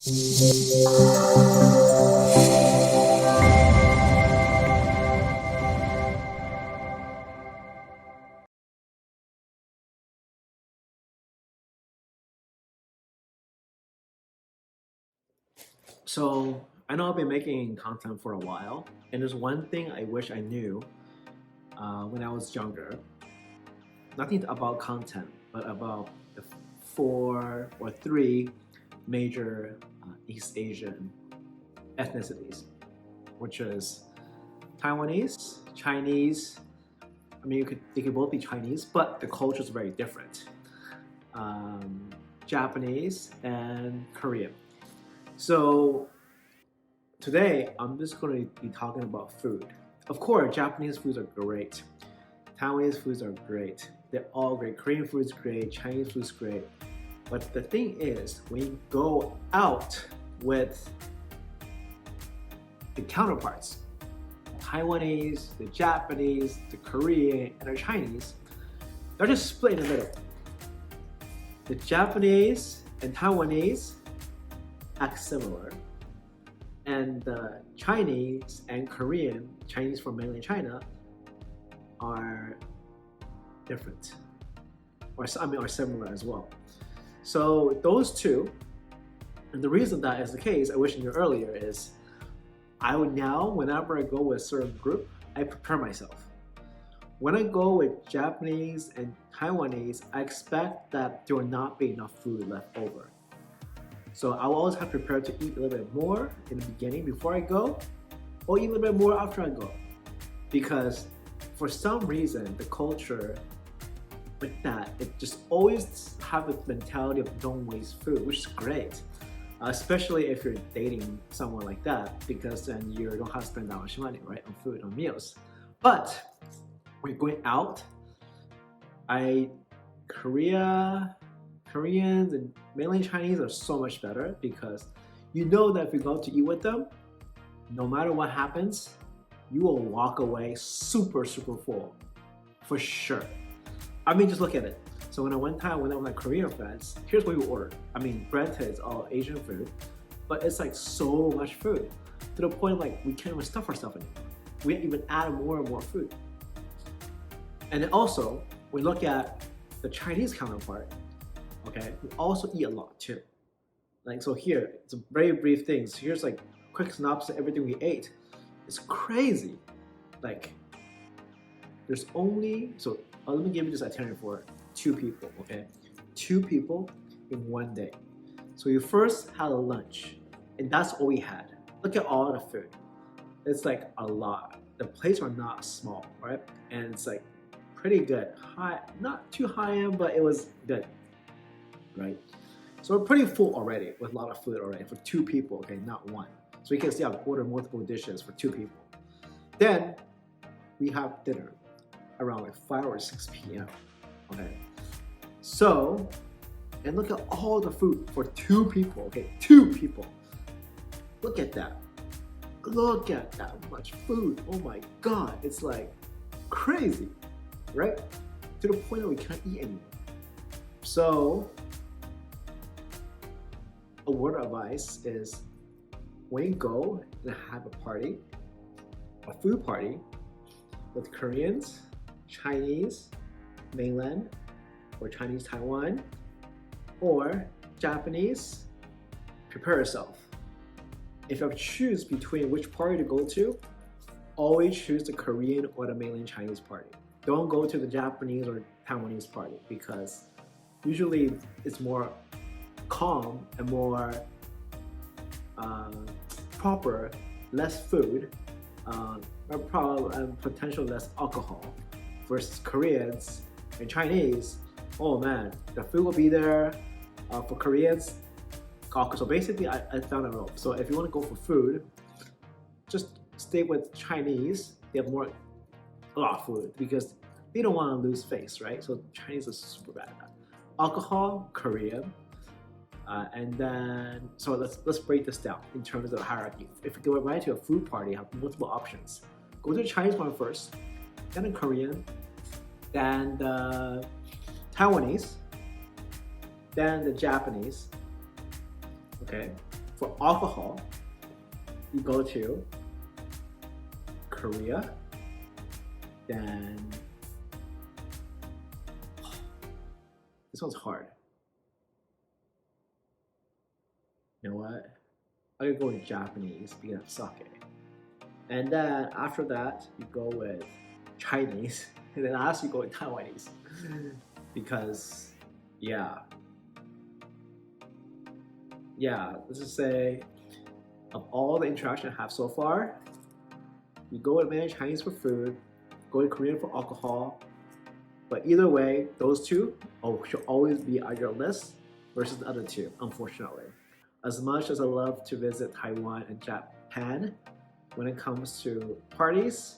So I know I've been making content for a while, and there's one thing I wish I knew when I was younger. Nothing about content, but about the four or three major East Asian ethnicities, which is Taiwanese, Chinese. I mean, they could both be Chinese, but the culture is very different. Um, Japanese and Korean. So today, I'm just going to be talking about food. Of course, Japanese foods are great. Taiwanese foods are great. They're all great. Korean food's great. Chinese food's great. But the thing is, when you go out with the counterparts, Taiwanese, the Japanese, the Korean, and the Chinese, they're just split in the middle. The Japanese and Taiwanese act similar, and the Chinese and Korean, Chinese from mainland China, are different, or are similar as well. So those two, and the reason that is the case, I wish I knew earlier, is I would now, whenever I go with a certain group, I prepare myself. When I go with Japanese and Taiwanese, I expect that there will not be enough food left over. So I will always have to prepare to eat a little bit more in the beginning before I go, or eat a little bit more after I go. Because for some reason, the culture like that, it just always have the mentality of don't waste food, which is great. Especially if you're dating someone like that, because then you don't have to spend that much money, right, on food, on meals. But when you're going out, Koreans and mainland Chinese are so much better because you know that if you go to eat with them, no matter what happens, you will walk away super, super full, for sure. I mean, just look at it. So when I went with my Korean friends, here's what we ordered. I mean, granted, it's all Asian food, but it's like so much food to the point like we can't even stuff ourselves anymore. We even add more and more food. And then also, we look at the Chinese counterpart. Okay, we also eat a lot too. Like, so here, it's a very brief thing. So here's like quick synopsis of everything we ate. It's crazy. Like, there's only, let me give you this itinerary for 2 people, okay? 2 people in one day. So we first had a lunch, and that's all we had. Look at all the food. It's like a lot. The plates are not small, right? And it's like pretty good. High, not too high end, but it was good, right? So we're pretty full already with a lot of food already for 2 people, okay, not one. So you can see I've ordered multiple dishes for 2 people. Then we have dinner around like 5 or 6 p.m. Okay. So, and look at all the food for 2 people, okay? 2 people. Look at that. Look at that much food. Oh my God. It's like crazy, right? To the point that we can't eat anymore. So, a word of advice is when you go and have a party, a food party with Koreans, Chinese, mainland, or Chinese Taiwan, or Japanese, prepare yourself. If you have to choose between which party to go to, always choose the Korean or the mainland Chinese party. Don't go to the Japanese or Taiwanese party because usually it's more calm and more proper, less food, and potential less alcohol. Versus Koreans and Chinese, oh man, the food will be there. For Koreans, so basically I found a rule. So if you want to go for food, just stay with Chinese. They have a lot of food because they don't want to lose face, right? So Chinese is super bad at that. Alcohol, Korean. And then, so let's break this down in terms of hierarchy. If you go right to a food party, you have multiple options. Go to the Chinese one first, then the Korean, then the Taiwanese, then the Japanese, okay? For alcohol, you go to Korea, then this one's hard. You know what? I'm gonna go with Japanese because of sake. And then after that, you go with Chinese, and then last you go with Taiwanese because let's just say of all the interaction I have so far, you go with mainland Chinese for food, go to Korean for alcohol, but either way, those two should always be on your list versus the other two, unfortunately. As much as I love to visit Taiwan and Japan, when it comes to parties,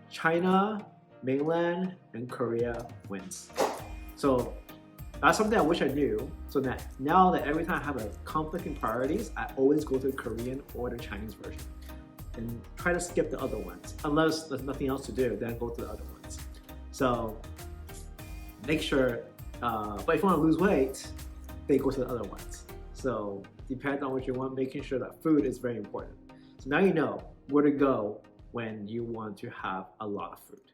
China, mainland, and Korea wins. So that's something I wish I knew, so that now that every time I have a conflict in priorities, I always go to the Korean or the Chinese version and try to skip the other ones. Unless there's nothing else to do, then go to the other ones. So make sure, but if you want to lose weight, then go to the other ones. So depends on what you want, making sure that food is very important. So now you know where to go when you want to have a lot of food.